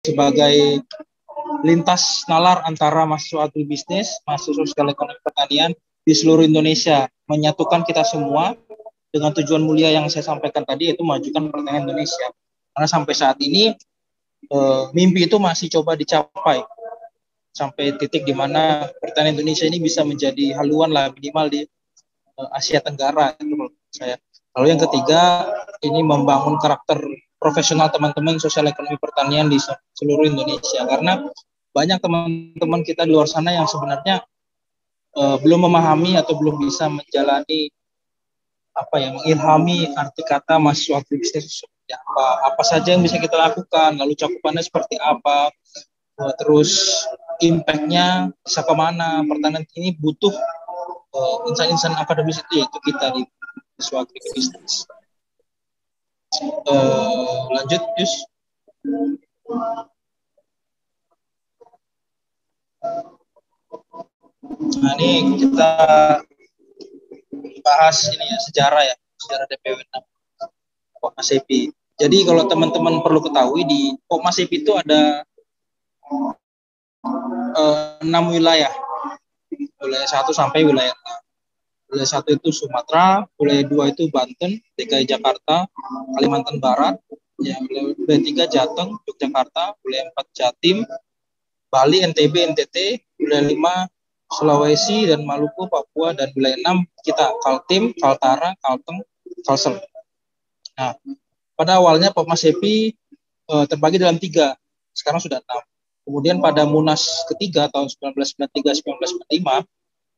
sebagai lintas nalar antara mahasiswa agribisnis, mahasiswa sosial ekonomi pertanian di seluruh Indonesia, menyatukan kita semua dengan tujuan mulia yang saya sampaikan tadi, yaitu memajukan pertanian Indonesia. Karena sampai saat ini mimpi itu masih coba dicapai sampai titik di mana pertanian Indonesia ini bisa menjadi haluan lah minimal di Asia Tenggara itu menurut saya. Lalu yang ketiga, ini membangun karakter profesional teman-teman sosial ekonomi pertanian di seluruh Indonesia, karena banyak teman-teman kita di luar sana yang sebenarnya belum memahami atau belum bisa menjalani mengilhami arti kata mahasiswa agribisnis seperti apa saja yang bisa kita lakukan, lalu cakupannya seperti apa, terus impact-nya bisa kemana. Pertanian ini butuh insan-insan akademis itu, yaitu kita di mahasiswa agribisnis. Lanjut, Yus. Nah, ini kita bahas ini ya, sejarah DPW 6 Pokmasepi. Jadi kalau teman-teman perlu ketahui, di Pokmasepi itu ada 6 wilayah. Wilayah 1 sampai wilayah 6. Wilayah 1 itu Sumatera, wilayah 2 itu Banten, DKI Jakarta, Kalimantan Barat, wilayah 3 Jateng, Yogyakarta, wilayah 4 Jatim, Bali, NTB, NTT, wilayah 5 Sulawesi dan Maluku, Papua, dan wilayah 6 kita Kaltim, Kaltara, Kalteng, Kalsel. Nah, pada awalnya Pokmasepi terbagi dalam 3, sekarang sudah 6. Kemudian pada Munas ketiga tahun 1993-1995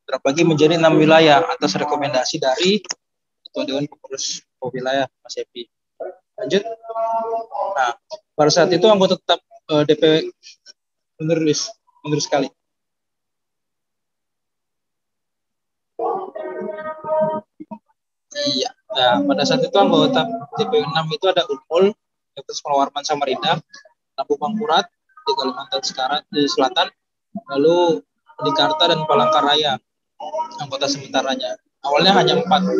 terbagi menjadi 6 wilayah atas rekomendasi dari Ketua Dewan Pengurus Wilayah Pokmasepi. Lanjut. Nah, pada saat itu anggota tetap DPW mundur sekali. Iya. Nah, pada saat itu anggota DPW 6 itu ada Unmul, Dr. Warman Samarinda, Labu Mangkurat di Kalimantan Selatan, lalu Dikarta dan Palangkaraya anggota sementaranya. Awalnya hanya 4. Dan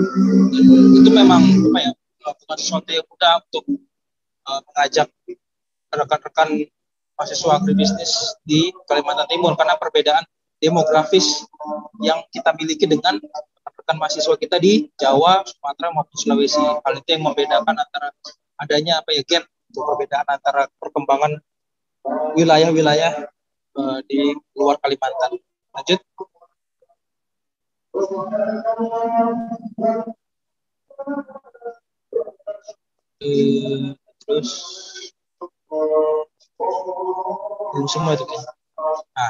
itu memang melakukan sesuatu yang mudah untuk mengajak rekan-rekan mahasiswa agribisnis di Kalimantan Timur, karena perbedaan demografis yang kita miliki dengan rekan mahasiswa kita di Jawa, Sumatera maupun Sulawesi. Hal itu yang membedakan antara adanya gap, perbedaan antara perkembangan wilayah-wilayah di luar Kalimantan. Lanjut. Terus belum semua itu. Nah,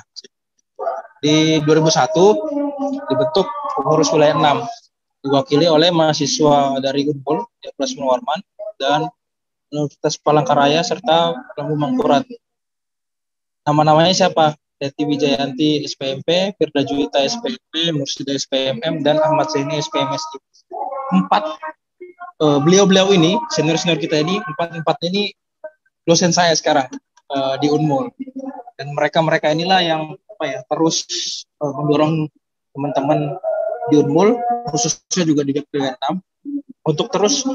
di 2001 dibentuk pengurus wilayah 6 diwakili oleh mahasiswa dari Unpul, Dr. Warman, dan Universitas Palangkaraya serta Labu Mangkurat. Nama-namanya siapa? Deti Wijayanti SPMP, Firda Juwita SPMP, Mursida SPMM, dan Ahmad Zaini SPMSI. 4 beliau-beliau ini, senior-senior kita ini, 4 ini dosen saya sekarang di Unmul. Dan mereka inilah yang terus mendorong teman-teman di Unmul, khususnya juga di DPW 6, untuk terus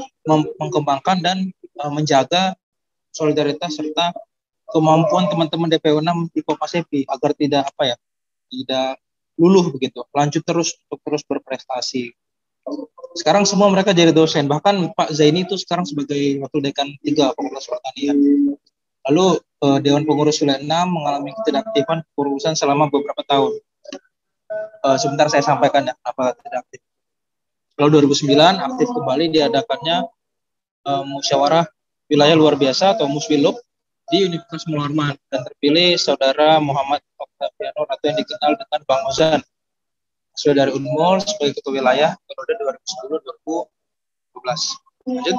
mengembangkan dan menjaga solidaritas serta kemampuan teman-teman DPW 6 di Pokmasepi agar tidak luluh begitu, lanjut terus untuk terus berprestasi. Sekarang semua mereka jadi dosen, bahkan Pak Zaini itu sekarang sebagai Wakil Dekan 3 Fakultas Pertanian. Lalu Dewan Pengurus Wilayah 6 mengalami ketidakaktifan kepengurusan selama beberapa tahun. Sebentar saya sampaikan ya apa tidak aktif. Lalu 2009 aktif kembali diadakannya musyawarah wilayah luar biasa atau Muswiluk di Universitas Mularman, dan terpilih Saudara Muhammad Oktaviano atau yang dikenal dengan Bang Ozan, sudah dari Unmul sebagai ketua wilayah periode 2010-2012. Lanjut.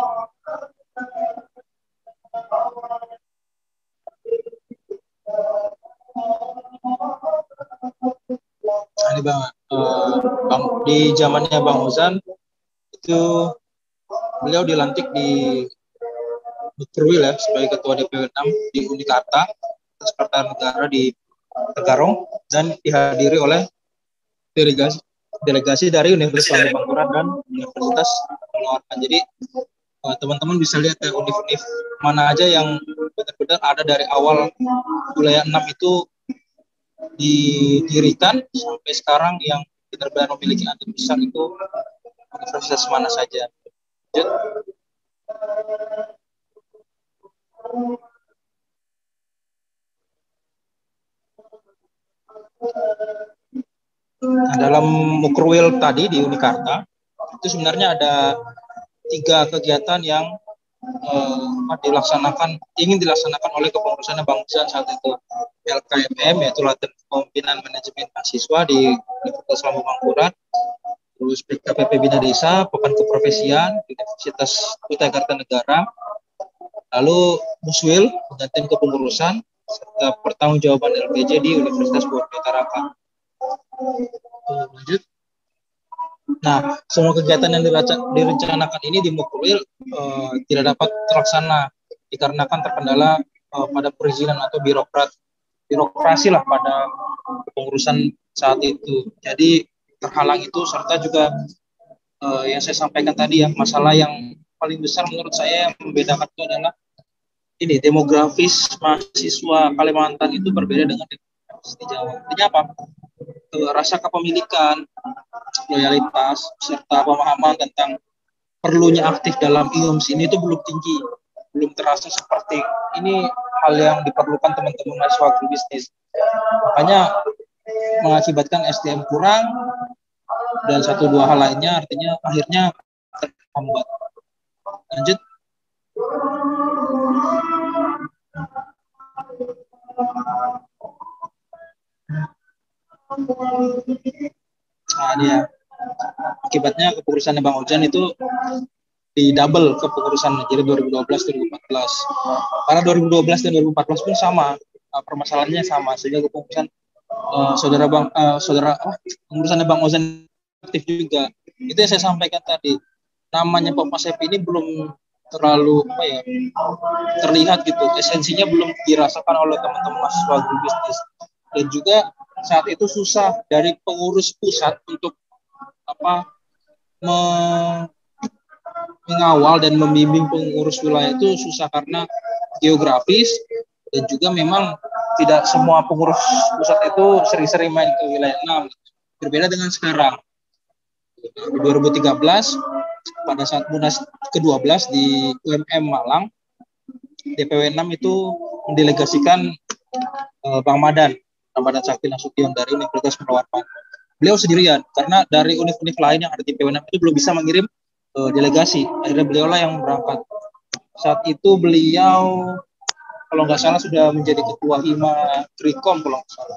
Nah, ini di zamannya Bang Ozan itu beliau dilantik di Perwil sebagai ketua DPW 6 di Unikarta, Sekretariat Negara di Tegarong, dan dihadiri oleh delegasi dari Universitas Labu Mangkurat dan Universitas Mularman. Jadi teman-teman bisa lihat ya univ-univ mana aja yang benar-benar ada dari awal wilayah 6 itu didirikan sampai sekarang yang benar-benar memiliki andil besar itu universitas mana saja. Nah, dalam Mukrwil tadi di Unikarta itu sebenarnya ada 3 kegiatan yang ingin dilaksanakan oleh kepengurusan bangsa saat itu. LKMM yaitu Latihan Kepemimpinan Manajemen Mahasiswa di Universitas Lambung Mangkurat, terus PKPP Bina Desa, Pekan Keprofesian di Universitas Kutai Kartanegara, lalu Muswil Pengantin Kepengurusan serta Pertanggungjawaban LPJ di Universitas Borneo Tarakan. Lanjut. Nah, semua kegiatan yang direncanakan ini di Mukrwil tidak dapat terlaksana dikarenakan terkendala pada perizinan atau birokrasi lah pada kepengurusan saat itu. Jadi terhalang itu serta juga yang saya sampaikan tadi ya, masalah yang paling besar menurut saya yang membedakan itu adalah ini demografis mahasiswa Kalimantan itu berbeda dengan demografis di Jawa. Artinya apa? Rasa kepemilikan, loyalitas, serta pemahaman tentang perlunya aktif dalam IUMS ini itu belum tinggi, belum terasa seperti ini hal yang diperlukan teman-teman mahasiswa agribisnis. Makanya mengakibatkan SDM kurang dan 1-2 hal lainnya, artinya akhirnya terhambat. Lanjut. Nah, dia akibatnya kepengurusan Bang Ojan itu di double kepengurusan jadi 2012-2014. Karena 2012 dan 2014 pun sama, permasalahannya sama, sehingga kepengurusan pengurusan Bang Ojan aktif juga. Itu yang saya sampaikan tadi. Namanya Popasep ini belum terlalu terlihat gitu, esensinya belum dirasakan oleh teman-teman mahasiswa agribisnis, dan juga saat itu susah dari pengurus pusat untuk mengawal dan membimbing pengurus wilayah itu susah karena geografis, dan juga memang tidak semua pengurus pusat itu sering-sering main ke wilayah 6. Berbeda dengan sekarang. 2013 pada saat Munas ke-12 di UMM Malang, DPW 6 itu mendelegasikan Bang Madan Sakti Nasution dari Universitas Purwakarta. Beliau sendirian karena dari univ-univ lain yang ada di DPW 6 itu belum bisa mengirim delegasi. Akhirnya beliau lah yang berangkat. Saat itu beliau kalau nggak salah sudah menjadi ketua Hima Trikom kalau nggak salah.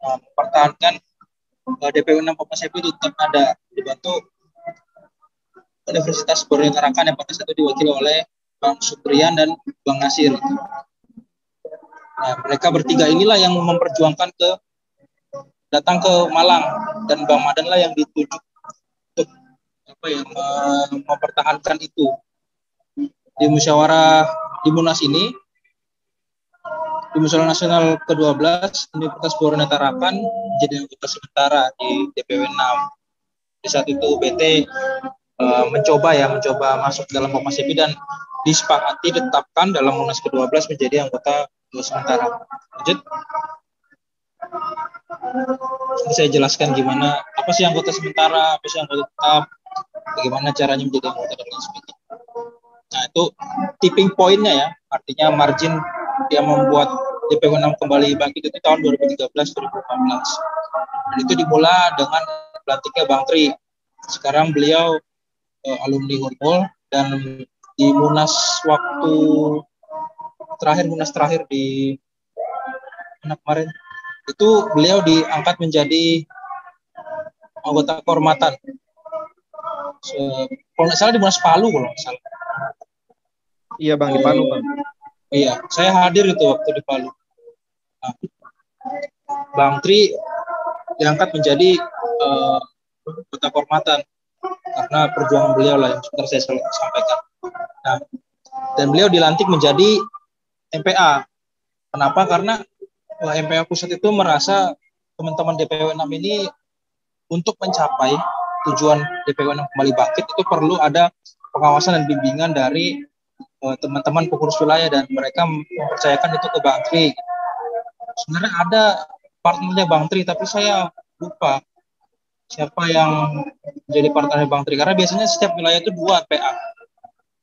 Mempertahankan DPW 6 Popasep itu tetap ada, dibantu Universitas Borneo Tarakan yang pada saat itu diwakili oleh Bang Supriyan dan Bang Nasir. Nah, mereka bertiga inilah yang memperjuangkan datang ke Malang, dan Bang Madan lah yang ditunjuk untuk mempertahankan itu. Di musyawarah di Munas ini, di Musyawarah Nasional ke-12, Universitas Borneo Tarakan menjadi anggota sementara di DPW 6. Di saat itu BT mencoba masuk dalam Popasep dan disepakati ditetapkan dalam Munas ke-12 menjadi anggota sementara. Lanjut. Saya jelaskan gimana, apa sih anggota sementara, apa sih anggota tetap, bagaimana caranya menjadi anggota dan lain sebagainya. Nah, itu tipping point-nya ya, artinya margin dia membuat DPW 6 kembali bangkit itu tahun 2013-2014. Dan itu dimulai dengan pelantiknya Bang Tri. Sekarang beliau alumni Unmul, dan di Munas terakhir di kemarin itu beliau diangkat menjadi anggota kehormatan. Kalau nggak salah di Munas Palu kalau nggak salah. Iya Bang, di Palu Bang. Iya, saya hadir itu waktu di Palu. Nah, Bang Tri diangkat menjadi anggota kehormatan karena perjuangan beliau lah yang sebentar saya sampaikan. Nah, dan beliau dilantik menjadi MPA. Kenapa? Karena MPA pusat itu merasa teman-teman DPW 6 ini untuk mencapai tujuan DPW 6 kembali bangkit itu perlu ada pengawasan dan bimbingan dari teman-teman pengurus wilayah, dan mereka mempercayakan itu ke Bang Tri. Sebenarnya ada partnernya Bang Tri, tapi saya lupa siapa yang jadi partnernya Bang Tri, karena biasanya setiap wilayah itu 2 PA.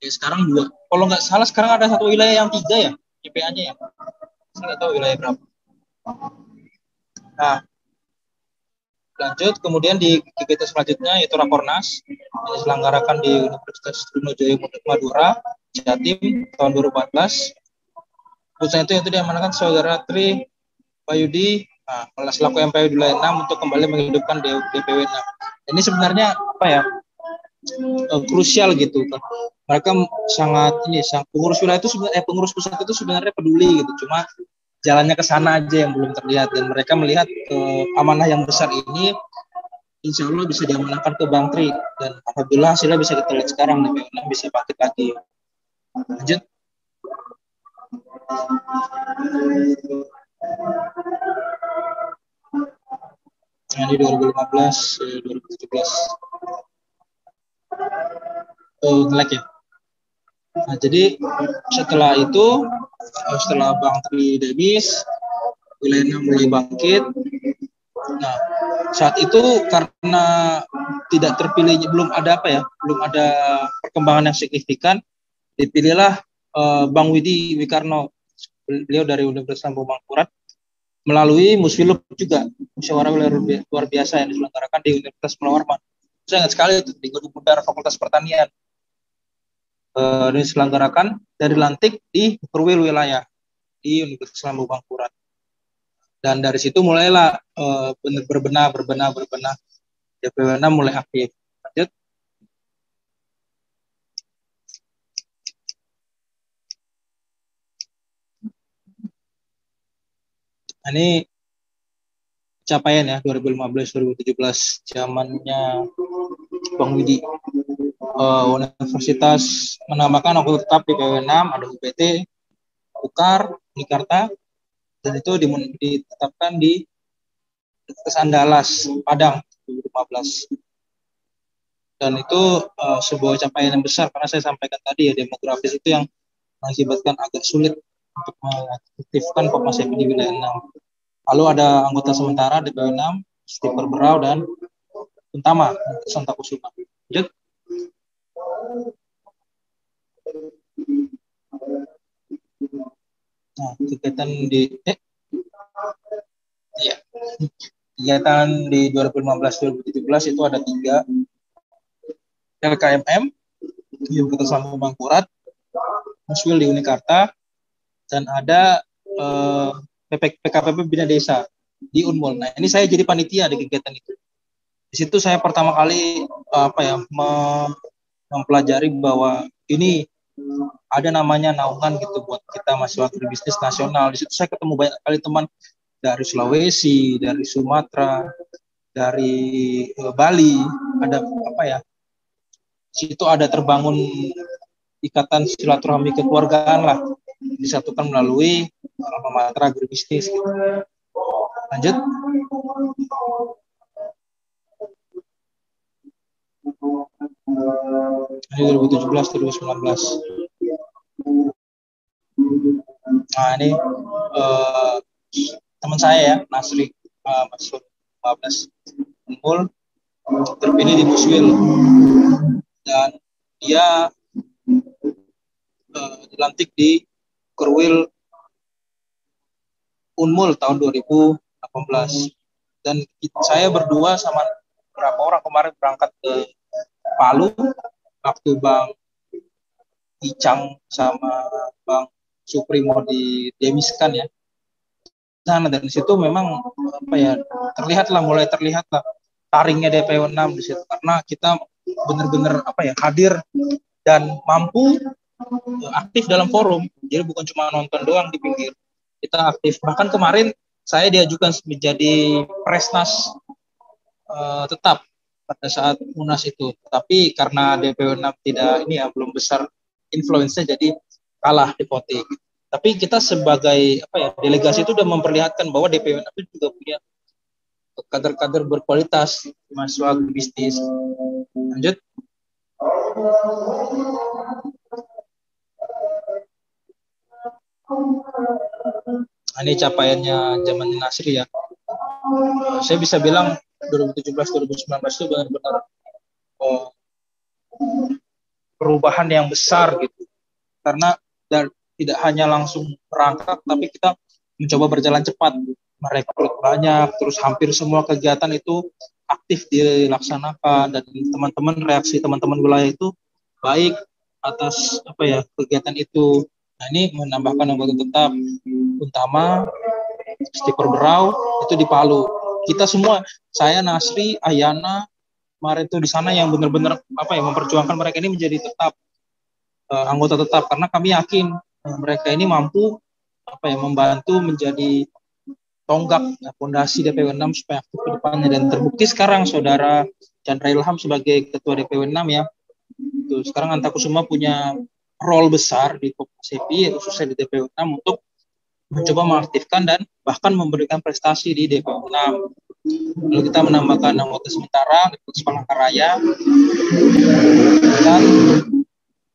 Ya, sekarang 2. Kalau nggak salah sekarang ada satu wilayah yang 3 ya PA-nya ya. Saya nggak tahu wilayah berapa. Nah, lanjut kemudian di kegiatan selanjutnya yaitu Rakornas yang diselenggarakan di Universitas Trunojoyo Madura, Jatim tahun 2014. Keputusan itu yaitu diamanahkan Saudara Tri Bayudi selaku MPW Wilayah 6 untuk kembali menghidupkan DPW 6. Ini sebenarnya apa ya, krusial gitu kan. Mereka sangat pengurus wilayah itu sebenarnya pengurus pusat itu sebenarnya peduli gitu, cuma jalannya ke sana aja yang belum terlihat, dan mereka melihat amanah yang besar ini insya Allah bisa diamanahkan ke Bang Tri, dan alhamdulillah hasilnya bisa kita lihat sekarang, DPW 6 bisa bangkit lagi. Lanjut. Nah, di 2015 2017 ngelek ya. Nah, jadi setelah itu, setelah Bang Tri demis, wilayah 6 mulai bangkit. Nah, saat itu karena tidak terpilihnya, belum ada perkembangan yang signifikan, dipilihlah Bang Widi Wikarno, beliau dari Universitas Lambung Mangkurat, melalui Muswilup juga, musyawarah luar biasa yang diselenggarakan di Universitas Mulawarman. Saya ingat sekali itu di Gedung Bundar Fakultas Pertanian. Diselenggarakan dari lantik di perwil wilayah di Universitas Lambung Mangkurat. Dan dari situ mulailah berbenah DPW 6 mulai aktif. Lanjut. Nah, ini capaian ya 2015-2017 zamannya Bang Widi. Universitas menambahkan anggota tetap di DPW 6, ada UPT, UKAR, Unikarta, dan itu ditetapkan di Universitas Andalas, Padang 2015. Dan itu sebuah capaian yang besar, karena saya sampaikan tadi ya, demografis itu yang mengakibatkan agak sulit untuk mengaktifkan populasi di wilayah 6. Lalu ada anggota sementara DPW 6, Stiper Berau dan Untama, Santa Kusuma. Lanjut. Nah, kegiatan di 2015-2017 itu ada 3. LKMM di Universitas Lambung Mangkurat, Muswil di Unikarta, dan ada PKPP Bina Desa di Unmul. Nah, ini saya jadi panitia di kegiatan itu. Di situ saya pertama kali mempelajari bahwa ini ada namanya naungan gitu buat kita mahasiswa agribisnis nasional. Di situ saya ketemu banyak kali teman dari Sulawesi, dari Sumatera, dari Bali, ada di situ ada terbangun ikatan silaturahmi kekeluargaan lah, disatukan melalui alma mater agribisnis gitu. Lanjut. Ini 2017-2019. Nah, ini teman saya ya, Nasri, masuk 15 Unmul, terpilih di Muswil, dan dia dilantik di Kerwil Unmul tahun 2018. Dan saya berdua sama beberapa orang kemarin berangkat ke Palu waktu Bang Icang sama Bang Suprimo didemiskan ya. Nah, dan di situ memang mulai terlihat taringnya DPW 6 di situ, karena kita benar-benar hadir dan mampu aktif dalam forum. Jadi bukan cuma nonton doang di pinggir, kita aktif. Bahkan kemarin saya diajukan menjadi Presnas tetap pada saat Munas itu, tapi karena DPW 6 belum besar influence-nya, jadi kalah di voting. Tapi kita sebagai delegasi itu sudah memperlihatkan bahwa DPW 6 itu juga punya kader-kader berkualitas mahasiswa bisnis. Lanjut. Ini capaiannya zaman Nasri ya. Saya bisa bilang 2017-2019 itu benar-benar perubahan yang besar gitu. Karena tidak hanya langsung merangkak, tapi kita mencoba berjalan cepat, merekrut banyak, terus hampir semua kegiatan itu aktif dilaksanakan, dan reaksi teman-teman wilayah itu baik atas kegiatan itu. Nah, ini menambahkan anggota tetap, utama Stiper Berau itu di Palu. Kita semua, saya, Nasri, Ayana, kemarin itu di sana yang benar-benar memperjuangkan mereka ini menjadi tetap anggota tetap, karena kami yakin mereka ini mampu membantu menjadi tonggak fondasi DPW 6 supaya aktif ke depannya, dan terbukti sekarang saudara Chandra Ilham sebagai ketua DPW 6 ya. Itu sekarang Antakusuma punya role besar di Kopassepi, khususnya di DPW 6, untuk mencoba mengaktifkan dan bahkan memberikan prestasi di DPW 6. Lalu kita menambahkan anggota sementara Deputi Palangkaraya dan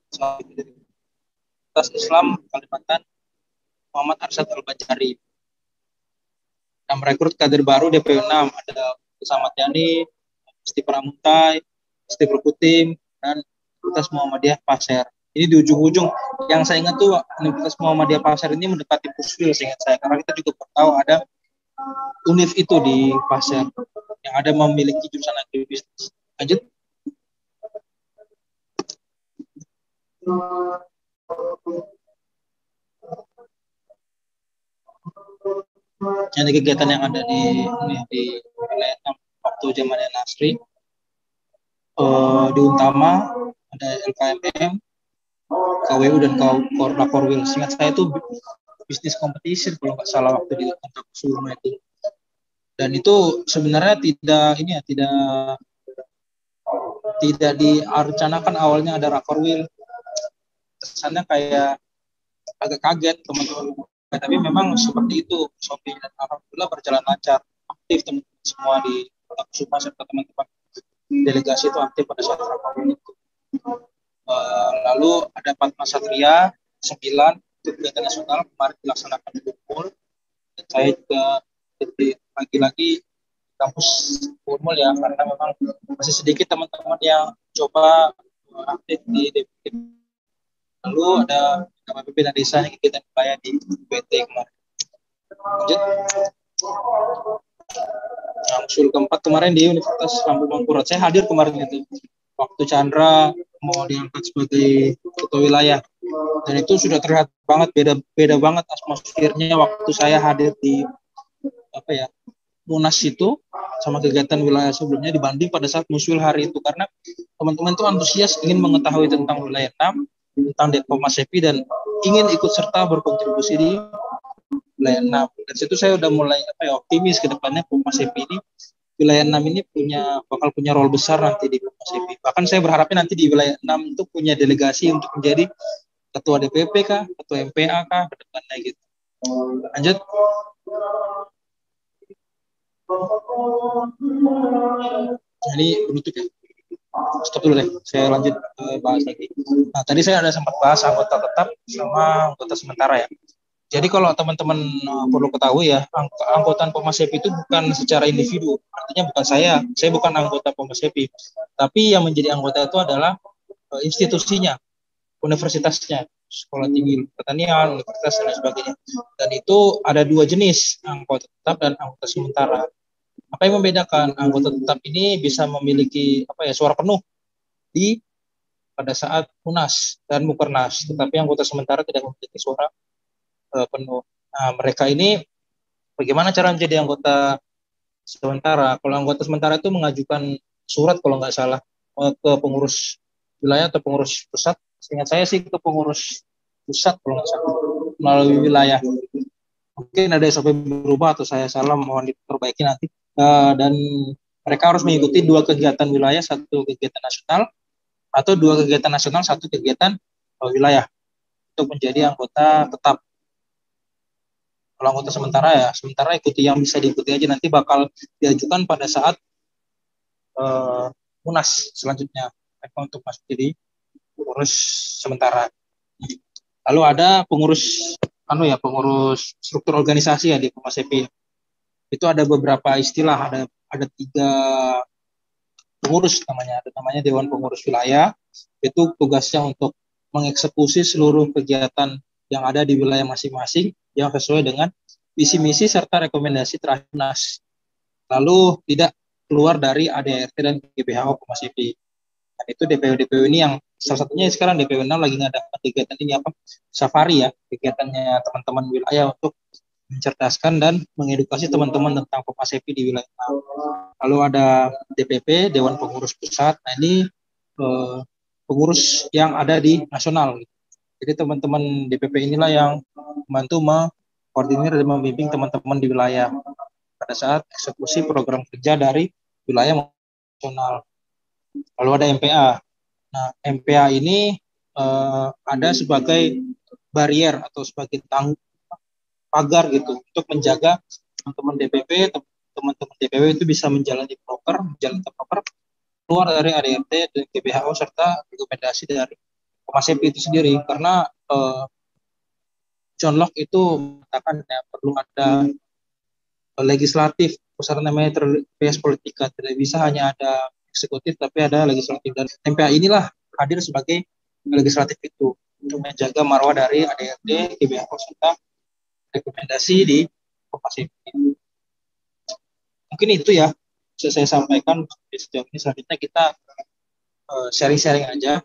Universitas Islam Kalimantan Muhammad Arsyad Al-Bajari. Dan merekrut kader baru DPW 6, ada Samad Yani, Isti Pramuntai, Isti Perkutim, dan Universitas Muhammadiyah Pasir. Ini di ujung-ujung, yang saya ingat tuh Universitas Muhammadiyah Pasir ini mendekati Puswil, seingat saya, karena kita juga tahu ada univ itu di Pasir yang ada memiliki jurusan agribisnis. Lanjut. Ini kegiatan yang ada di wilayah waktu zamannya Nasri. Di Untama ada LKMM, KWU dan Korwil. Seingat saya itu bisnis competition kalau nggak salah waktu di Antakusuma itu. Dan itu sebenarnya tidak direncanakan awalnya ada Rakorwil. Kesannya kayak agak kaget teman-teman, tapi memang seperti itu Sofi, dan alhamdulillah berjalan lancar, aktif teman-teman semua di Antakusuma serta teman-teman delegasi itu aktif pada saat Rakorwil itu. Lalu ada Fatma Satria 9 itu kegiatan nasional kemarin dilaksanakan di Unmul, dan saya juga lagi-lagi kampus Unmul ya, karena memang masih sedikit teman-teman yang coba aktif di DPP. Lalu ada pimpinan desa yang kegiatan wilayah di BT kemarin. Lanjut. Nah, usul keempat kemarin di Universitas Lampung Mangkurat, saya hadir kemarin itu waktu Chandra mau diangkat sebagai ketua wilayah, dan itu sudah terlihat banget beda banget atmosfernya waktu saya hadir di Munas itu sama kegiatan wilayah sebelumnya dibanding pada saat Muswil hari itu, karena teman-teman itu antusias ingin mengetahui tentang wilayah 6, tentang Kopassepi, dan ingin ikut serta berkontribusi di wilayah 6. Dan situ saya udah mulai optimis ke depannya Kopassepi ini, wilayah 6 ini bakal punya role besar nanti di Kopassepi. Bahkan saya berharapnya nanti di wilayah 6 itu punya delegasi untuk menjadi ketua DPP kah, ketua MPA kah, ke depannya gitu. Lanjut. Ini penutup ya. Stop dulu deh, saya lanjut bahas lagi. Nah, tadi saya ada sempat bahas anggota tetap sama anggota sementara ya. Jadi kalau teman-teman perlu ketahui ya, anggotaan Kopassepi itu bukan secara individu. Artinya bukan saya bukan anggota Kopassepi. Tapi yang menjadi anggota itu adalah institusinya, universitasnya, sekolah tinggi pertanian, universitas dan sebagainya. Dan itu ada dua jenis, anggota tetap dan anggota sementara. Apa yang membedakan? Anggota tetap ini bisa memiliki suara penuh pada saat Munas dan Mukernas, tetapi anggota sementara tidak memiliki suara penuh. Nah, mereka ini bagaimana cara menjadi anggota sementara? Kalau anggota sementara itu mengajukan surat kalau nggak salah ke pengurus wilayah atau pengurus pusat. Seingat saya sih ke pengurus pusat kalau nggak salah, melalui wilayah. Mungkin ada SOP berubah atau saya salah, mohon diperbaiki nanti. Dan mereka harus mengikuti 2 kegiatan wilayah, 1 kegiatan nasional, atau 2 kegiatan nasional, 1 kegiatan wilayah untuk menjadi anggota tetap. Kalau anggota sementara ya sementara ikuti yang bisa diikuti aja, nanti bakal diajukan pada saat munas selanjutnya mereka untuk masuk jadi pengurus sementara. Lalu ada pengurus pengurus struktur organisasi ya di Formasepi. Itu ada beberapa istilah, ada 3 pengurus namanya. Ada namanya Dewan Pengurus Wilayah, itu tugasnya untuk mengeksekusi seluruh kegiatan yang ada di wilayah masing-masing yang sesuai dengan visi misi serta rekomendasi terakhir munas. Lalu tidak keluar dari ADART dan GBHO Formasepi. Dan itu DPO ini yang salah satunya sekarang DPO 6 lagi ngadakan kegiatan ini safari ya, kegiatannya teman-teman wilayah untuk mencerdaskan dan mengedukasi teman-teman tentang Formasepi di wilayah. Lalu ada DPP, Dewan Pengurus Pusat. Nah ini pengurus yang ada di nasional. Jadi teman-teman DPP inilah yang membantu mengkoordinir dan membimbing teman-teman di wilayah pada saat eksekusi program kerja dari wilayah nasional. Lalu ada MPA. Nah, MPA ini ada sebagai barier atau sebagai pagar gitu untuk menjaga teman-teman DPP itu bisa menjalankan proker keluar dari ADRT dan GBHO serta rekomendasi dari Formasepi itu sendiri, karena John Locke itu mengatakan ya perlu ada legislatif, pusat namanya res politika, tidak bisa hanya ada eksekutif tapi ada legislatif, dan MPA inilah hadir sebagai legislatif itu untuk menjaga marwah dari ADRT, GBHO serta rekomendasi di Formasepi. Mungkin itu ya bisa saya sampaikan sejauh ini. Selanjutnya kita sharing-sharing aja.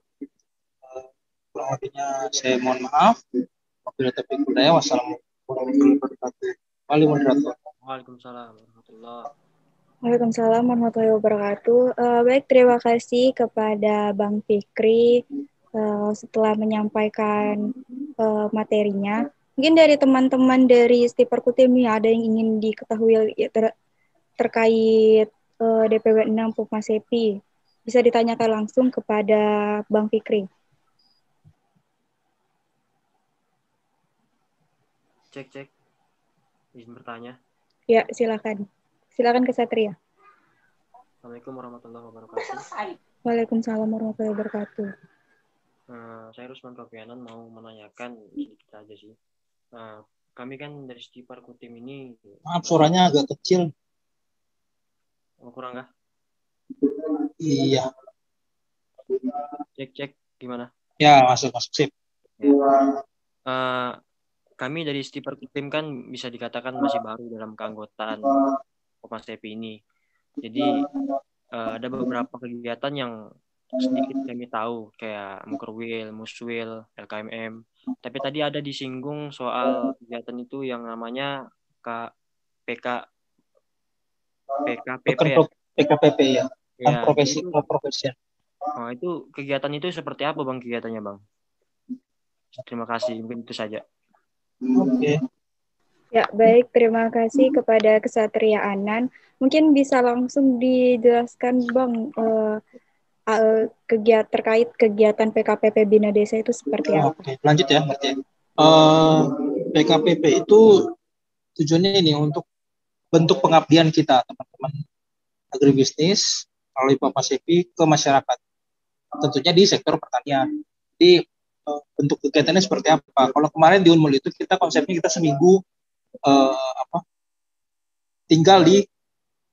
Kurang lebihnya saya mohon maaf. Wabillahi taufiq wal hidayah. Wassalamualaikum warahmatullahi wabarakatuh. Moderator. Waalaikumsalam warahmatullahi wabarakatuh. Waalaikumsalam warahmatullahi wabarakatuh. Baik, terima kasih kepada Bang Fikri setelah menyampaikan materinya. Mungkin dari teman-teman dari Stiperkutim ada yang ingin diketahui terkait DPW 6 Formasepi. Bisa ditanyakan langsung kepada Bang Fikri. Cek. Izin bertanya. Ya, silakan. Silakan Kesatria. Assalamualaikum warahmatullahi wabarakatuh. Waalaikumsalam warahmatullahi wabarakatuh. Saya Rusman Kopianan mau menanyakan sedikit saja sih. Kami kan dari Stiperkutim ini. Maaf, suaranya agak kecil. Kurang kah? Iya. Cek gimana? Ya, masuk sip. Kami dari Stiperkutim kan bisa dikatakan masih baru dalam keanggotaan Formasepi ini. Jadi ada beberapa kegiatan yang sedikit kami tahu kayak Mukerwil, Muswil, LKMM. Tapi tadi ada disinggung soal kegiatan itu yang namanya PKPP ya. PKPP ya. Ya, profesi. Itu kegiatan itu seperti apa Bang kegiatannya Bang? Terima kasih, mungkin itu saja. Oke. Ya, baik. Terima kasih kepada Kesatria Anan. Mungkin bisa langsung dijelaskan Bang terkait kegiatan PKPP Bina Desa itu seperti apa? Oke, lanjut ya. PKPP itu tujuannya ini untuk bentuk pengabdian kita teman-teman agribisnis melalui Formasepi ke masyarakat, tentunya di sektor pertanian. Jadi bentuk kegiatannya seperti apa? Kalau kemarin di Unmul itu konsepnya kita seminggu tinggal di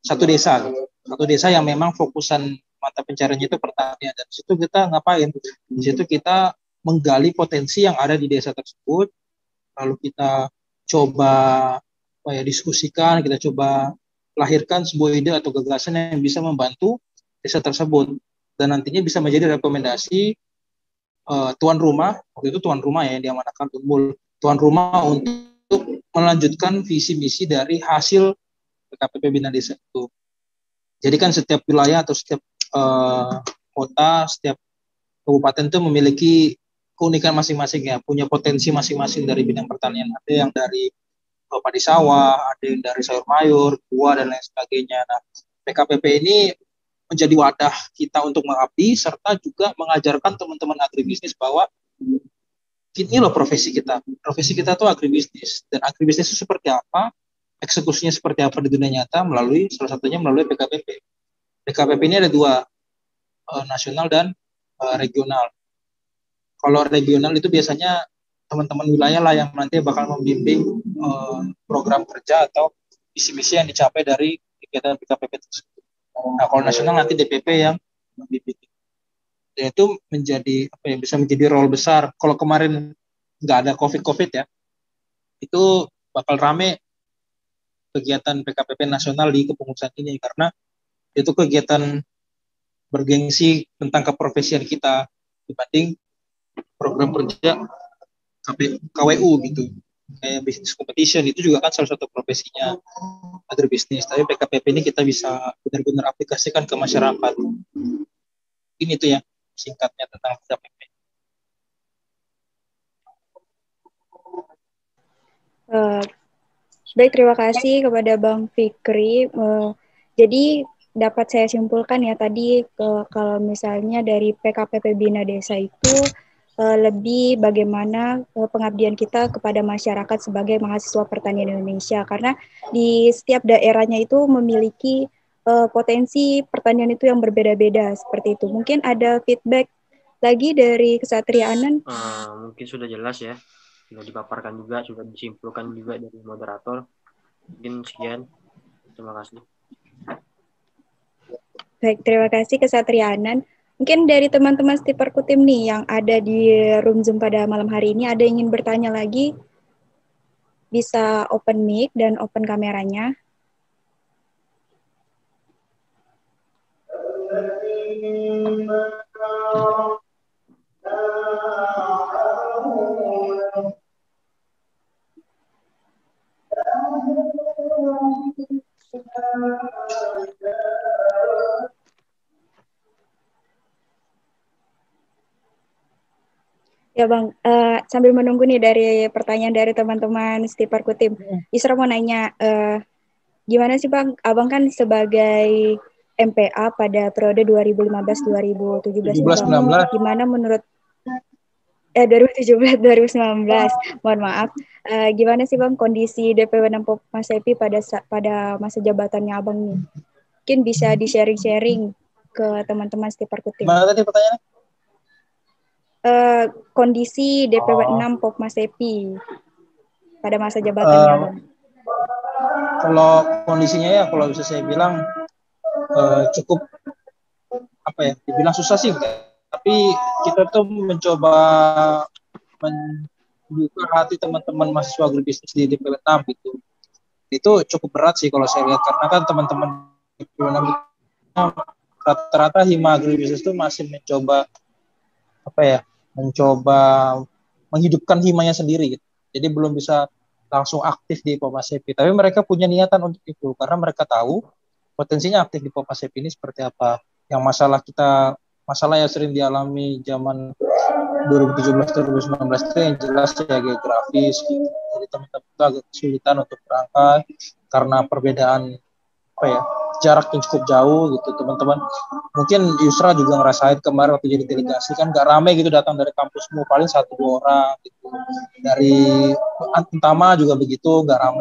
satu desa yang memang fokusan mata pencariannya itu pertanian, dan di situ kita ngapain? Di situ kita menggali potensi yang ada di desa tersebut, lalu kita coba diskusikan, kita coba lahirkan sebuah ide atau gagasan yang bisa membantu desa tersebut dan nantinya bisa menjadi rekomendasi tuan rumah, waktu itu tuan rumah ya yang diamanahkan Unmul, tuan rumah untuk melanjutkan visi misi dari hasil PKPP Bina Desa itu. Jadi kan setiap wilayah atau setiap kota, setiap kabupaten itu memiliki keunikan masing-masing ya, punya potensi masing-masing dari bidang pertanian. Ada yang dari padi sawah, ada yang dari sayur mayur, buah dan lain sebagainya. Nah, PKPP ini menjadi wadah kita untuk mengabdi serta juga mengajarkan teman-teman agribisnis bahwa ini loh profesi kita. Profesi kita tuh agribisnis. Dan agribisnis itu seperti apa? Eksekusinya seperti apa di dunia nyata salah satunya melalui PKPP. PKPP ini ada dua, nasional dan regional. Kalau regional itu biasanya teman-teman wilayah lah yang nanti bakal membimbing program kerja atau visi-misi yang dicapai dari kegiatan PKPP tersebut. Nah, kalau nasional nanti DPP yang membimbing. Dan itu bisa menjadi role besar. Kalau kemarin nggak ada COVID ya, itu bakal rame kegiatan PKPP nasional di kepengurusan ini karena itu kegiatan bergengsi tentang keprofesian kita dibanding program kerja KWU gitu. Kayak business competition itu juga kan salah satu profesinya agribisnis. Tapi PKPP ini kita bisa benar-benar aplikasikan ke masyarakat. Ini tuh ya singkatnya tentang PKPP. Baik, terima kasih kepada Bang Fikri. Jadi dapat saya simpulkan ya tadi kalau misalnya dari PKPP Bina Desa itu lebih bagaimana pengabdian kita kepada masyarakat sebagai mahasiswa pertanian Indonesia, karena di setiap daerahnya itu memiliki potensi pertanian itu yang berbeda-beda seperti itu. Mungkin ada feedback lagi dari Ksatria Anan? Mungkin sudah jelas ya, sudah dipaparkan juga, sudah disimpulkan juga dari moderator. Mungkin sekian, terima kasih. Baik, terima kasih Ksatria Anan. Mungkin dari teman-teman Stiperkutim nih yang ada di room Zoom pada malam hari ini, ada yang ingin bertanya lagi? Bisa open mic dan open kameranya. Ya Bang, sambil menunggu nih dari pertanyaan dari teman-teman Stiperkutim, Isra mau nanya, gimana sih Bang, Abang kan sebagai MPA pada periode 2015-2017 Bang, gimana menurut 2017-2019, mohon maaf, gimana sih Bang kondisi DPW 6 Mas Epi pada masa jabatannya Abang nih? Mungkin bisa di-sharing ke teman-teman Stiperkutim. Mana tadi pertanyaannya? Kondisi DPW 6 Mas Epi pada masa jabatannya Bang. Kalau kondisinya ya kalau bisa saya bilang cukup dibilang susah sih, tapi kita tuh mencoba membuka hati teman-teman mahasiswa agribisnis di DPW 6 gitu. Itu cukup berat sih kalau saya lihat, karena kan teman-teman DPW 6 rata-rata hima agribisnis itu masih mencoba menghidupkan himanya sendiri gitu. Jadi belum bisa langsung aktif di Pomasepi, tapi mereka punya niatan untuk itu karena mereka tahu potensinya aktif di Pomasepi ini seperti apa. Yang masalah yang sering dialami zaman 2017-2019 itu yang jelas ya geografis gitu. Jadi teman-teman itu agak kesulitan untuk berangkat karena perbedaan jarak yang cukup jauh gitu. Teman-teman mungkin Yusra juga ngerasain kemarin waktu jadi delegasi kan gak rame gitu, datang dari kampusmu paling 1-2 orang gitu. Dari Antama juga begitu, gak rame.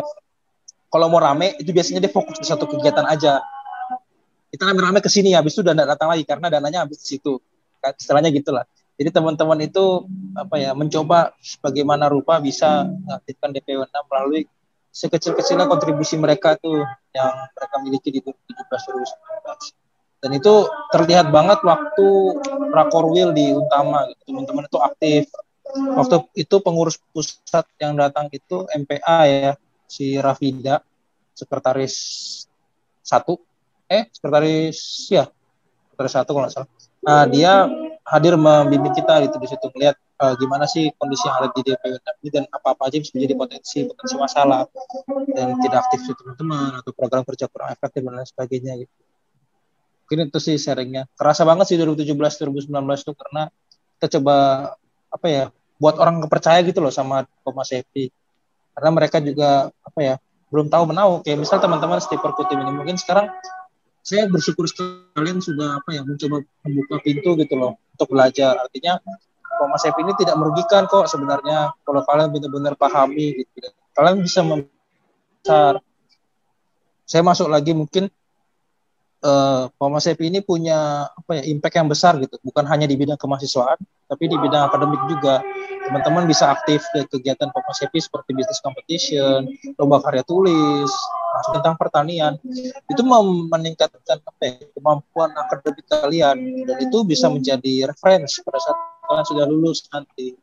Kalau mau rame itu biasanya dia fokus di satu kegiatan aja. Kita rame-rame ke sini, habis itu udah gak datang lagi karena dananya habis di situ. Istilahnya gitulah. Jadi teman-teman itu mencoba bagaimana rupa bisa mengaktifkan DPW 6 melalui sekecil-kecilnya kontribusi mereka tuh yang mereka miliki di 2017-2019. Dan itu terlihat banget waktu Rakorwil di Untama gitu. Teman-teman itu aktif. Waktu itu pengurus pusat yang datang itu MPA ya, si Rafida, sekretaris 1 kalau nggak salah. Nah, dia hadir membimbing kita gitu di situ, melihat gimana sih kondisi yang ada di DPW ini dan apa-apa aja bisa menjadi potensi masalah dan tidak aktif teman-teman atau program kerja kurang efektif dan lain sebagainya gitu. Mungkin itu sih sharingnya. Kerasa banget sih 2017-2019 itu karena kita coba buat orang kepercaya gitu loh sama Pomasepi. Karena mereka juga belum tahu menahu. Kayak misal teman-teman Stiperkutim ini mungkin sekarang saya bersyukur sekalian sudah mencoba membuka pintu gitu loh untuk belajar. Artinya Komnas HI ini tidak merugikan kok sebenarnya kalau kalian benar-benar pahami gitu. Kalian bisa membesar. Saya masuk lagi mungkin Komnas HI ini punya impact yang besar gitu, bukan hanya di bidang kemahasiswaan, tapi di bidang akademik juga. Teman-teman bisa aktif ke kegiatan Komnas HI seperti business competition, lomba karya tulis, masuk tentang pertanian. Itu meningkatkan kemampuan akademik kalian, dan itu bisa menjadi referensi pada saat kalian sudah lulus nanti.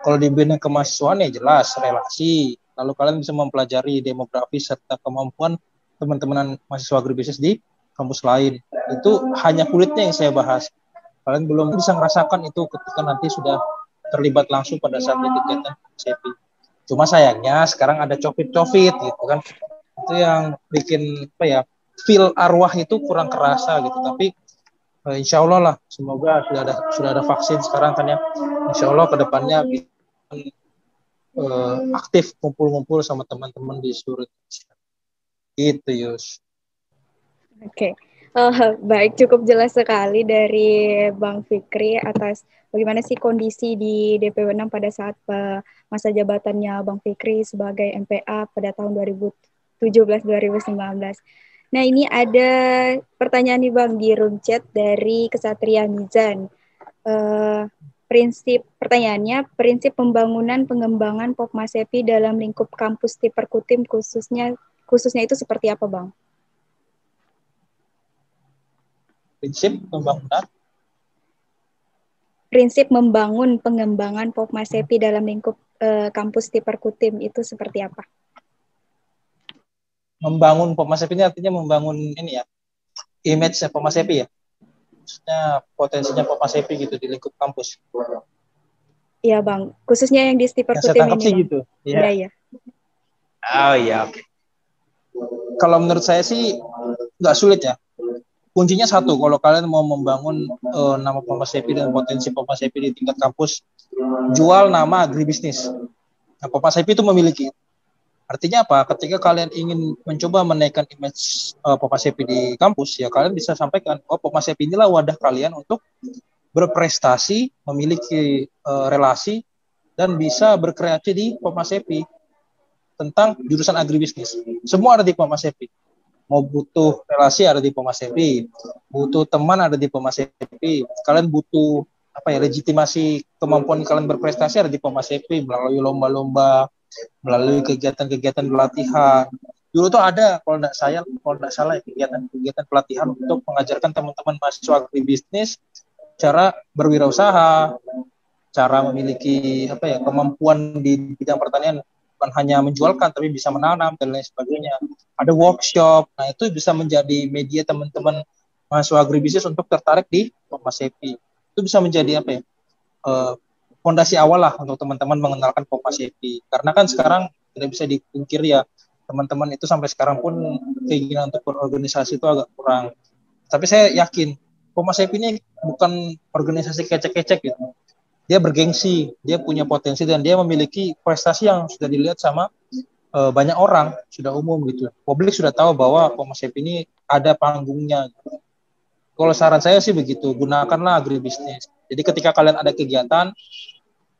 Kalau di bidang kemahasiswaan ya jelas relasi, lalu kalian bisa mempelajari demografi serta kemampuan teman-teman mahasiswa agribisnis di kampus lain. Itu hanya kulitnya yang saya bahas. Kalian belum bisa merasakan itu ketika nanti sudah terlibat langsung pada saat di kegiatan CPI. Cuma sayangnya sekarang ada covit gitu kan. Itu yang bikin feel arwah itu kurang kerasa gitu. Tapi insya Allah lah, semoga sudah ada vaksin sekarang kan ya. Insya Allah kedepannya bisa aktif kumpul-kumpul sama teman-teman di seluruh Indonesia. Gitu Yus. Oke. Baik, cukup jelas sekali dari Bang Fikri atas bagaimana sih kondisi di DPW 6 pada saat masa jabatannya Bang Fikri sebagai MPA pada tahun 2017-2019. Nah, ini ada pertanyaan nih Bang di room chat dari Kesatria Mizan. Pertanyaannya, prinsip pembangunan pengembangan Pokmasepi dalam lingkup kampus di Perkutim khususnya itu seperti apa Bang? Prinsip membangun pengembangan Pokmasepi dalam lingkup kampus di Perkutim itu seperti apa? Membangun Pokmasepi ini artinya membangun ini ya, image Pokmasepi ya, maksudnya potensinya Pokmasepi gitu di lingkup kampus. Iya Bang, khususnya yang di Perkutim ini Bang. Gitu. Iya. Oh iya, oke. Kalau menurut saya sih nggak sulit ya. Kuncinya satu, kalau kalian mau membangun nama Pokmasepi dan potensi Pokmasepi di tingkat kampus, jual nama agribisnis. Nah, Pokmasepi itu memiliki. Artinya apa? Ketika kalian ingin mencoba menaikkan image Pokmasepi di kampus, ya kalian bisa sampaikan, Pokmasepi inilah wadah kalian untuk berprestasi, memiliki relasi, dan bisa berkreasi di Pokmasepi tentang jurusan agribisnis. Semua ada di Pokmasepi. Mau butuh relasi ada di Pokmasepi, butuh teman ada di Pokmasepi, kalian butuh legitimasi kemampuan kalian berprestasi ada di Pokmasepi melalui lomba-lomba, melalui kegiatan-kegiatan pelatihan. Dulu tuh ada kalau tidak salah kegiatan pelatihan untuk mengajarkan teman-teman mahasiswa agribisnis cara berwirausaha, cara memiliki kemampuan di bidang pertanian, bukan hanya menjualkan tapi bisa menanam dan lain sebagainya. Ada workshop, nah itu bisa menjadi media teman-teman mahasiswa agribisnis untuk tertarik di Pokmasepi. Itu bisa menjadi fondasi awal lah untuk teman-teman mengenalkan Pokmasepi. Karena kan sekarang tidak bisa dipungkiri ya, teman-teman itu sampai sekarang pun keinginan untuk berorganisasi itu agak kurang. Tapi saya yakin Pokmasepi ini bukan organisasi kecek-kecek gitu. Dia bergengsi, dia punya potensi, dan dia memiliki prestasi yang sudah dilihat sama banyak orang, sudah umum gitu. Publik sudah tahu bahwa Pokmasepi ini ada panggungnya. Kalau saran saya sih begitu, gunakanlah agribisnis. Jadi ketika kalian ada kegiatan,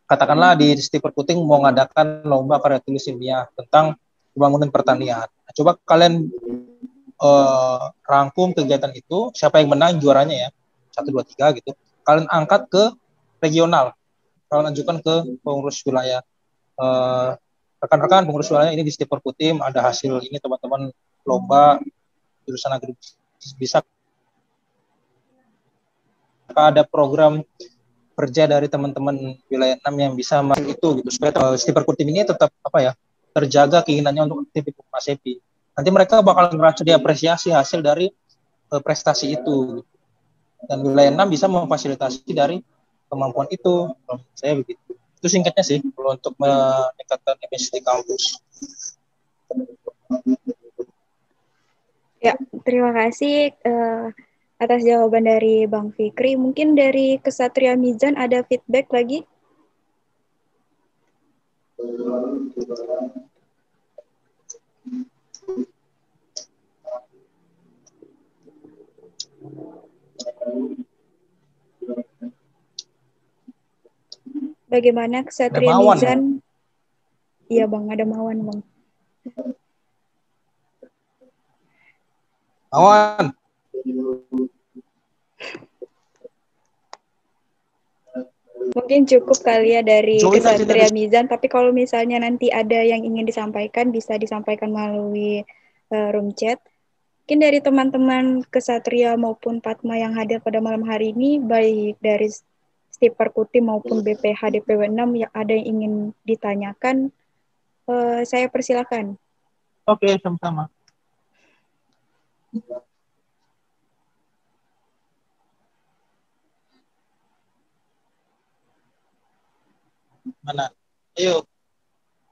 katakanlah di Perkuting mau ngadakan lomba karya tulis ilmiah tentang pembangunan pertanian. Nah, coba kalian rangkum kegiatan itu, siapa yang menang juaranya ya, 1, 2, 3 gitu. Kalian angkat ke regional, kalian ajukan ke pengurus wilayah. Rekan-rekan pengurus wilayah ini di Perkutim ada hasil ini teman-teman lomba jurusan agribisnis, bisa ada program kerja dari teman-teman wilayah 6 yang bisa masuk itu gitu, supaya Perkutim ini tetap terjaga keinginannya untuk aktif di Pokmasepi. Nanti mereka bakal merasa diapresiasi hasil dari prestasi itu, dan wilayah 6 bisa memfasilitasi dari kemampuan itu. Saya begitu. Itu singkatnya sih kalau untuk meningkatkan image di kampus. Ya, terima kasih atas jawaban dari Bang Fikri. Mungkin dari Kesatria Mizan ada feedback lagi? bagaimana Ksatria Mawan, Mizan? Iya Bang, ada Mawan Bang. Mawan. Mungkin cukup kali ya dari Join aja Ksatria dari Mizan, tapi kalau misalnya nanti ada yang ingin disampaikan, bisa disampaikan melalui room chat. Mungkin dari teman-teman Ksatria maupun Padma yang hadir pada malam hari ini, baik dari Stip Perkutim maupun BPH DPW 6 yang ada yang ingin ditanyakan, saya persilakan. Oke, sama-sama. Mana? Ayo,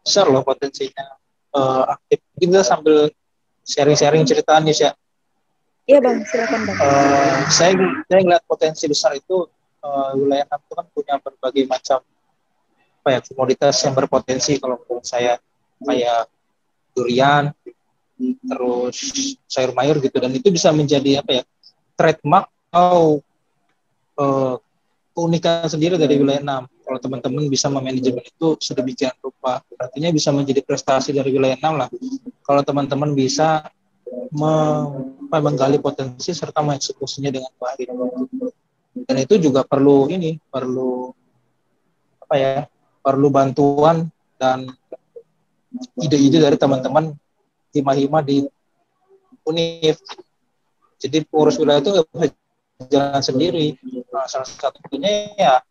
besar loh potensinya. Aktif. Kita sambil sharing-sharing cerita nih ya. Iya Bang, silakan Bang. Saya ngeliat potensi besar itu wilayah 6 itu kan punya berbagai macam komoditas yang berpotensi. Kalau menurut saya kayak durian, terus sayur mayur gitu, dan itu bisa menjadi trademark atau keunikan sendiri dari wilayah 6. Kalau teman-teman bisa memanajemen itu sedemikian rupa, artinya bisa menjadi prestasi dari wilayah 6 lah. Kalau teman-teman bisa menggali potensi serta mengeksekusinya dengan baik. Dan itu juga perlu perlu bantuan dan ide-ide dari teman-teman hima-hima di UNIF. Jadi pengurus wilayah itu nggak bisa jalan sendiri. Nah, salah satunya ya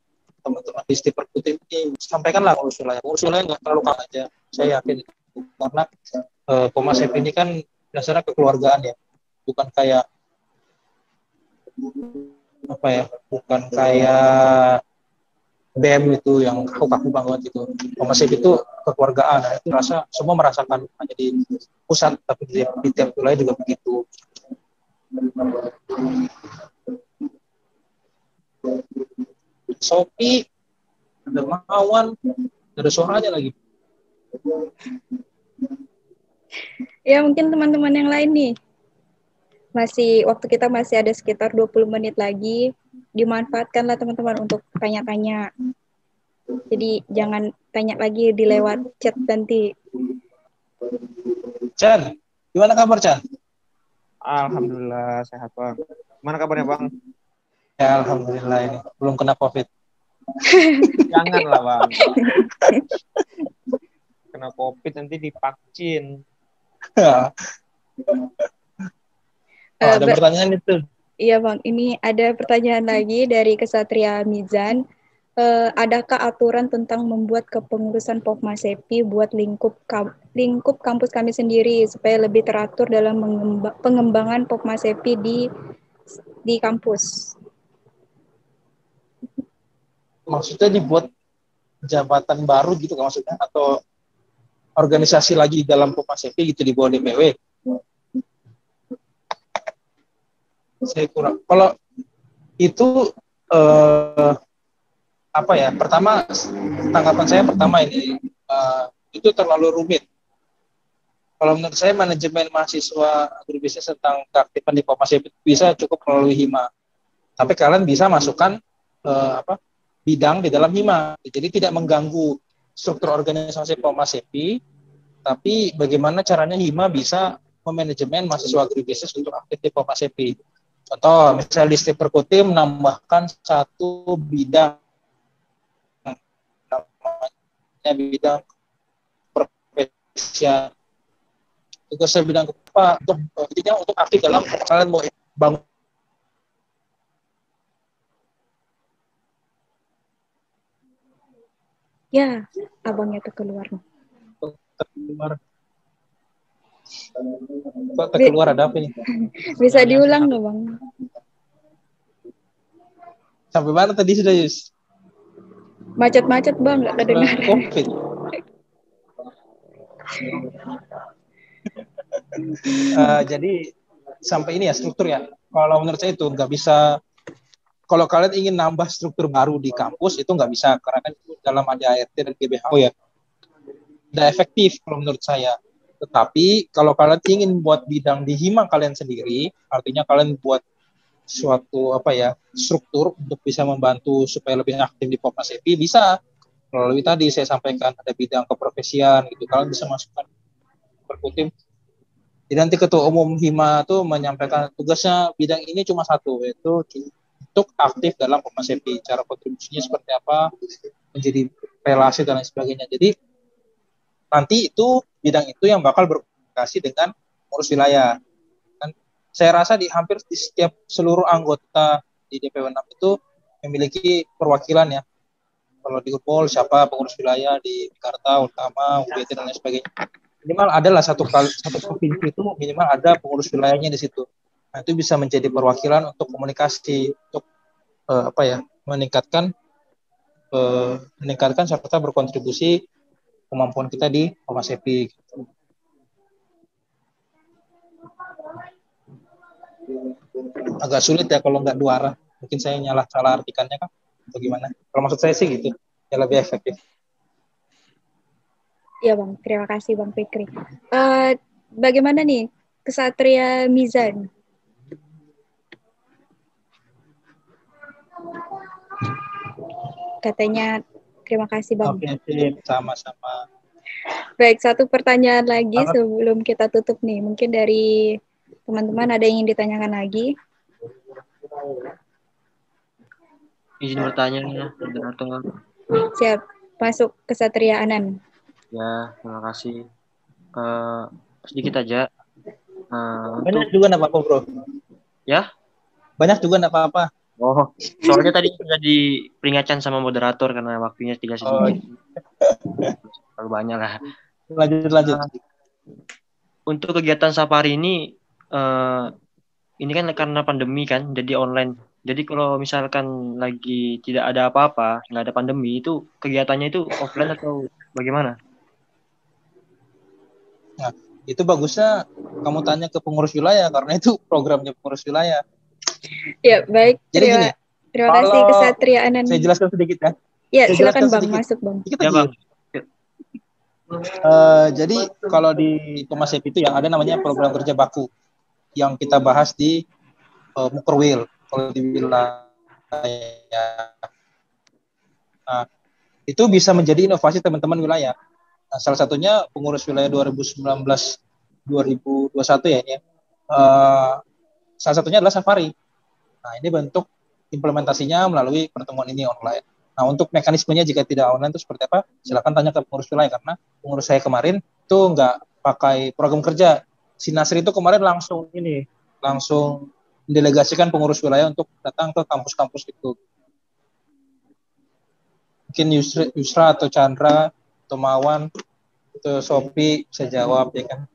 teman-teman di Stip Perkutim ini sampaikanlah pengurus wilayah nggak terlalu kalah aja. Saya yakin itu. Karena Komnas HIP ini kan dasarnya kekeluargaan ya, bukan kayak bukan kayak BEM itu yang kaku-kaku banget gitu. Komnas HIP itu kekeluargaan, nah, itu rasa semua merasakan, hanya di pusat tapi di tiap wilayah juga begitu. Sopi, ada Mawan, ada suaranya lagi. Ya mungkin teman-teman yang lain nih. Waktu kita masih ada sekitar 20 menit lagi. Dimanfaatkanlah teman-teman untuk tanya-tanya. Jadi jangan tanya lagi di lewat chat nanti. Chan, gimana kabar Chan? Alhamdulillah sehat Bang. Gimana kabarnya Bang? Ya alhamdulillah, ini belum kena COVID. Janganlah Bang. Kena COVID nanti divaksin. Ada pertanyaan itu. Iya Bang, ini ada pertanyaan lagi dari Ksatria Mizan. Adakah aturan tentang membuat kepengurusan Pokmasepi buat lingkup kampus kami sendiri supaya lebih teratur dalam pengembangan Pokmasepi di kampus? Maksudnya dibuat jabatan baru gitu kan maksudnya, atau organisasi lagi dalam Pokmasepi gitu di bawah DPW? Saya kurang. Kalau itu pertama, tanggapan saya pertama ini itu terlalu rumit. Kalau menurut saya manajemen mahasiswa agribisnis tentang keaktifan di Pokmasepi bisa cukup melalui hima. Tapi kalian bisa masukkan bidang di dalam hima. Jadi tidak mengganggu struktur organisasi Pokmasepi, tapi bagaimana caranya hima bisa memanajemen mahasiswa agribisnis untuk aktif di Pokmasepi. Contoh, misalnya di Stip Perkutim menambahkan satu bidang, namanya bidang profesi. Tugasnya bidang apa? Untuk aktif dalam kalian mau bangun. Ya, abangnya keluar. Kok keluar ada apa ini? Bisa diulang dong Bang. Sampai mana tadi sudah Yus? Macet-macet Bang, nggak kedengar. COVID. Jadi sampai ini ya struktur ya. Kalau menurut saya itu nggak bisa. Kalau kalian ingin nambah struktur baru di kampus itu nggak bisa, karena kan dalam ADART dan GBHO ya. Tidak efektif kalau menurut saya. Tetapi kalau kalian ingin buat bidang di hima kalian sendiri, artinya kalian buat suatu struktur untuk bisa membantu supaya lebih aktif di Pokmasepi, bisa. melalui tadi saya sampaikan ada bidang keprofesian gitu, kalian bisa masukkan perkutim. Jadi nanti ketua umum Hima tuh menyampaikan tugasnya bidang ini cuma satu, yaitu untuk aktif dalam Formasepi, cara kontribusinya seperti apa, menjadi relasi dan lain sebagainya. Jadi nanti itu bidang itu yang bakal berkomunikasi dengan pengurus wilayah. Dan saya rasa di hampir di setiap seluruh anggota di DPW 6 itu memiliki perwakilan ya. Kalau di Unmul siapa pengurus wilayah, di Jakarta Utama, UGT dan lain sebagainya. Minimal adalah satu provinsi itu minimal ada pengurus wilayahnya di situ. Nah, itu bisa menjadi perwakilan untuk komunikasi, untuk meningkatkan serta berkontribusi kemampuan kita di Formasepi. Gitu. Agak sulit ya kalau nggak dua arah. Mungkin saya salah artikannya kan, atau gimana? Kalau maksud saya sih gitu, ya lebih efektif. Ya Bang, terima kasih Bang Fikri. Bagaimana nih Kesatria Mizan? Katanya terima kasih Bang. Oke, sama-sama. Baik, satu pertanyaan lagi sebelum kita tutup nih. Mungkin dari teman-teman ada yang ingin ditanyakan lagi? Izin bertanya ya, moderator. Siap, masuk Kesatria Anan. Ya, terima kasih. Sedikit aja. Banyak juga nggak apa-apa, Bro. Ya? Banyak juga nggak apa-apa. Oh, soalnya tadi sudah diperingatkan sama moderator karena waktunya tidak sedikit. Terlalu banyak lah. Lanjut. Untuk kegiatan safari ini kan karena pandemi kan, jadi online. Jadi kalau misalkan lagi tidak ada apa-apa, nggak ada pandemi, itu kegiatannya itu offline atau bagaimana? Nah, itu bagusnya kamu tanya ke pengurus wilayah, karena itu programnya pengurus wilayah. Ya, baik. Jadi terima kasih Kesatria Anan. Saya jelaskan sedikit ya. Ya, silakan Bang, masuk Bang. Ya, Bang. Jadi kalau di Formasepi itu yang ada namanya program kerja baku yang kita bahas di Mukerwil kalau di wilayah. Nah, itu bisa menjadi inovasi teman-teman wilayah. Nah, salah satunya pengurus wilayah 2019-2021 ya ini. Salah satunya adalah safari. Nah, ini bentuk implementasinya melalui pertemuan ini online. Nah, untuk mekanismenya jika tidak online itu seperti apa? Silakan tanya ke pengurus wilayah, karena pengurus saya kemarin itu nggak pakai program kerja. Si Nasri itu kemarin langsung mendelegasikan pengurus wilayah untuk datang ke kampus-kampus itu. Mungkin Yusra atau Chandra atau Mawan atau Sophie bisa jawab ya kan.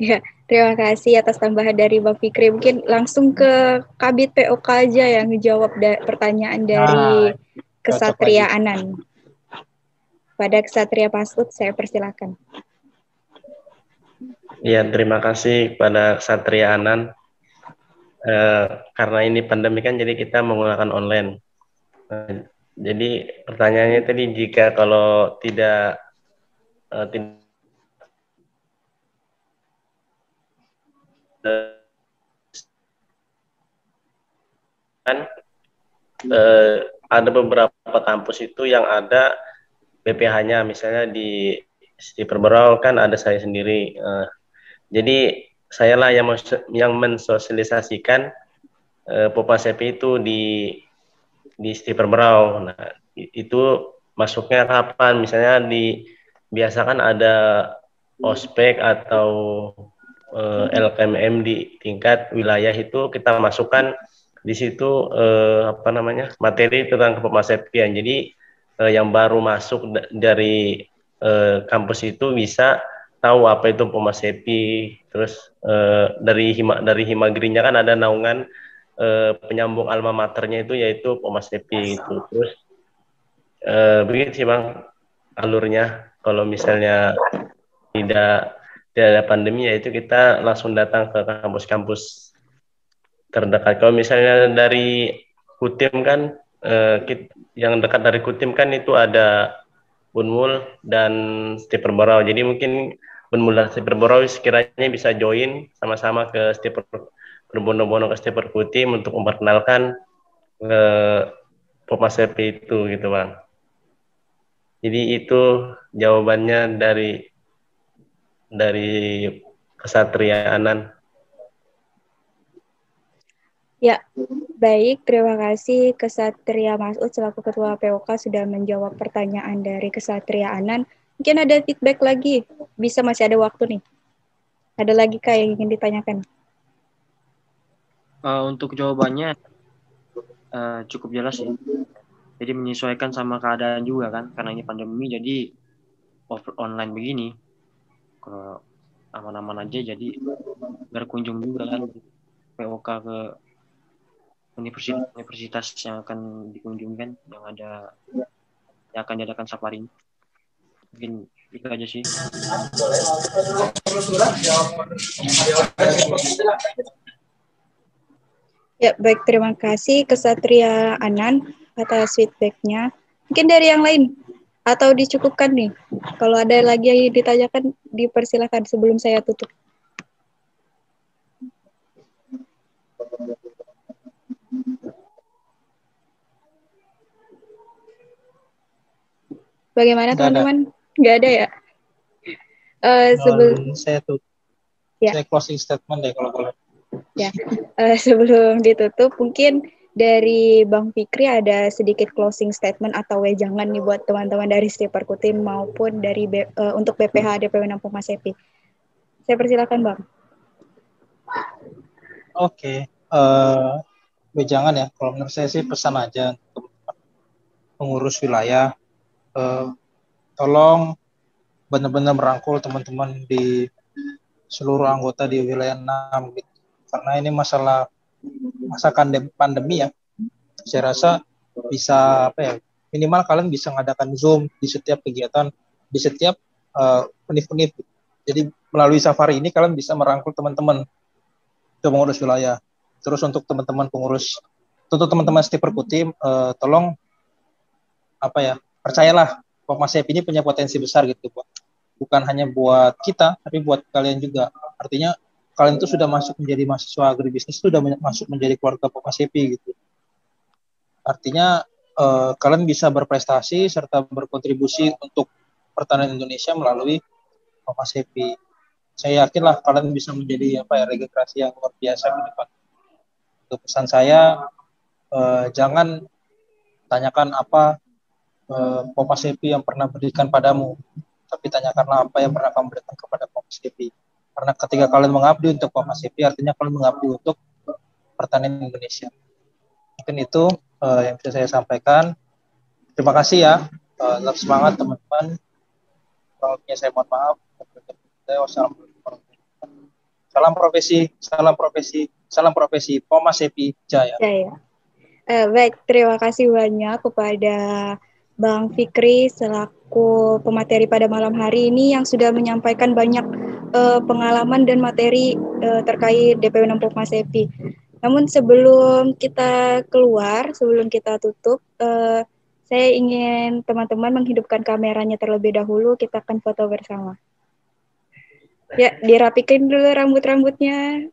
Ya, terima kasih atas tambahan dari Bang Fikri. Mungkin langsung ke Kabid POK aja yang menjawab pertanyaan dari Kesatria Anan. Pada Kesatria Pasut, saya persilakan. Ya, terima kasih kepada Kesatria Anan. Karena ini pandemi kan, jadi kita menggunakan online. Jadi pertanyaannya tadi, jika kalau tidak ada beberapa kampus itu yang ada BPH-nya, misalnya di Perberau kan ada saya sendiri. Jadi sayalah yang mensosialisasikan Formasepi itu di Perberau. Nah, itu masuknya kapan? Misalnya biasakan ada ospek atau LKMM di tingkat wilayah, itu kita masukkan di situ materi tentang Formasepian. Jadi yang baru masuk dari kampus itu bisa tahu apa itu Formasepi. Terus dari Himagrinya kan ada naungan penyambung alma maternya itu yaitu Formasepi itu. Terus begitu sih Bang alurnya. Kalau misalnya tidak ada pandemi, yaitu kita langsung datang ke kampus-kampus terdekat. Kalau misalnya dari Kutim kan, yang dekat dari Kutim kan itu ada Unmul dan Perberau. Jadi mungkin Unmul dan Perberau sekiranya bisa join sama-sama ke berbondong-bondong ke Kutim untuk memperkenalkan Formasepi itu gitu Bang. Jadi itu jawabannya dari Kesatria Anan. Ya, baik. Terima kasih Kesatria Masud selaku Ketua POK sudah menjawab pertanyaan dari Kesatria Anan. Mungkin ada feedback lagi. Bisa, masih ada waktu nih. Ada lagi Kak yang ingin ditanyakan? Untuk jawabannya cukup jelas ya. Jadi menyesuaikan sama keadaan juga kan. Karena ini pandemi jadi online begini. Kalau aman-aman aja jadi berkunjung juga kan POK ke universitas yang akan dikunjungkan yang akan diadakan safari ini. Mungkin itu aja sih. Ya, baik, terima kasih Kesatria Anan atas feedback-nya. Mungkin dari yang lain atau dicukupkan nih. Kalau ada lagi yang ditanyakan dipersilakan sebelum saya tutup. Bagaimana teman-teman? Nggak ada ya? Sebelum saya tutup, saya closing statement deh kalau boleh. Ya, sebelum ditutup mungkin dari Bang Fikri ada sedikit closing statement atau wejangan nih buat teman-teman dari STI Perkutim maupun dari untuk BPH DPW Nampung Masepi. Saya persilakan Bang. Oke, wejangan ya. Kalau menurut saya sih pesan aja untuk pengurus wilayah, tolong benar-benar merangkul teman-teman di seluruh anggota di wilayah 6 gitu. Karena ini masa pandemi ya. Saya rasa bisa minimal kalian bisa mengadakan Zoom di setiap kegiatan, di setiap univ-univ. Jadi melalui safari ini kalian bisa merangkul teman-teman ke pengurus wilayah. Terus untuk teman-teman pengurus, untuk teman-teman STI Perkutim, tolong percayalah Masepi ini punya potensi besar gitu, bukan hanya buat kita, tapi buat kalian juga. Artinya kalian itu sudah masuk menjadi mahasiswa agribisnis, sudah masuk menjadi keluarga Masepi gitu. Artinya kalian bisa berprestasi serta berkontribusi untuk pertanian Indonesia melalui Masepi. Saya yakinlah kalian bisa menjadi regenerasi yang luar biasa ke depan. Untuk pesan saya, jangan tanyakan apa Masepi yang pernah berikan padamu, tapi tanyakanlah apa yang pernah kamu berikan kepada Masepi. Karena ketika kalian mengabdi untuk Masepi, artinya kalian mengabdi untuk pertanian Indonesia. Mungkin itu yang bisa saya sampaikan. Terima kasih ya. Tetap semangat teman-teman. Kalau saya mohon maaf. Salam profesi, Masepi Jaya. Baik, terima kasih banyak kepada Bang Fikri selaku pemateri pada malam hari ini yang sudah menyampaikan banyak pengalaman dan materi terkait DPW Nampung Masepi. Namun sebelum kita keluar, sebelum kita tutup, saya ingin teman-teman menghidupkan kameranya terlebih dahulu, kita akan foto bersama. Ya, dirapikan dulu rambut-rambutnya,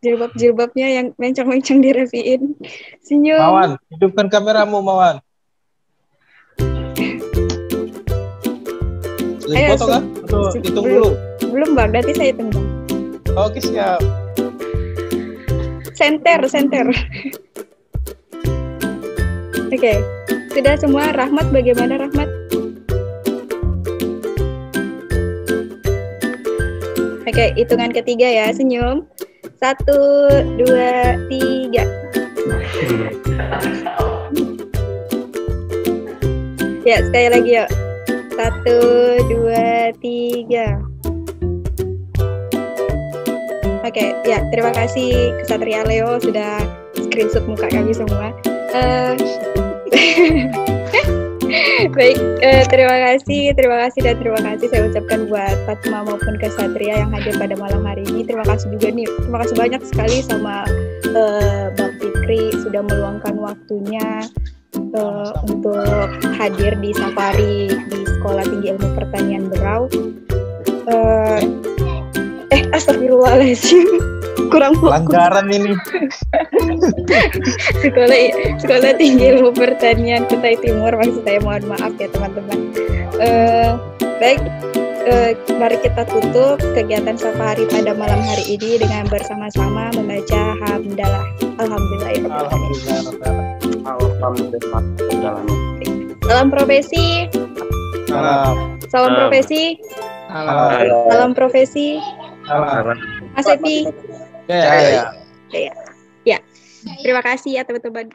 jilbab-jilbabnya yang mencong-mencong dirapiin. Senyum. Mawan, hidupkan kameramu, Mawan. Ayo, foto kan? Hitung dulu. Belum Bang, nanti saya hitung Bang. Oke, siap. Senter. Oke, sudah semua. Rahmat, bagaimana Rahmat? Oke, hitungan ketiga ya, senyum. 1, 2, 3. Ya, sekali lagi yuk. 1, 2, 3. Oke, ya terima kasih Kesatria Leo sudah screenshot muka kami semua. Baik, terima kasih saya ucapkan buat Fatma maupun Kesatria yang hadir pada malam hari ini. Terima kasih juga nih, terima kasih banyak sekali sama Bang Fikri sudah meluangkan waktunya untuk hadir di safari di Sekolah Tinggi Ilmu Pertanian Berau. Astagfirullahaladzim. kurang fokus. Pelanggaran ini. Sekolah Tinggi Ilmu Pertanian Kutai Timur, maksud saya, mohon maaf ya teman-teman. Baik, mari kita tutup kegiatan Sapa Hari pada malam hari ini dengan bersama-sama membaca hamdalah. Alhamdulillah. Alhamdulillah. Salam profesi. Salam profesi. Salam profesi. Mas Epi. Ya. Ya. Terima kasih ya teman-teman.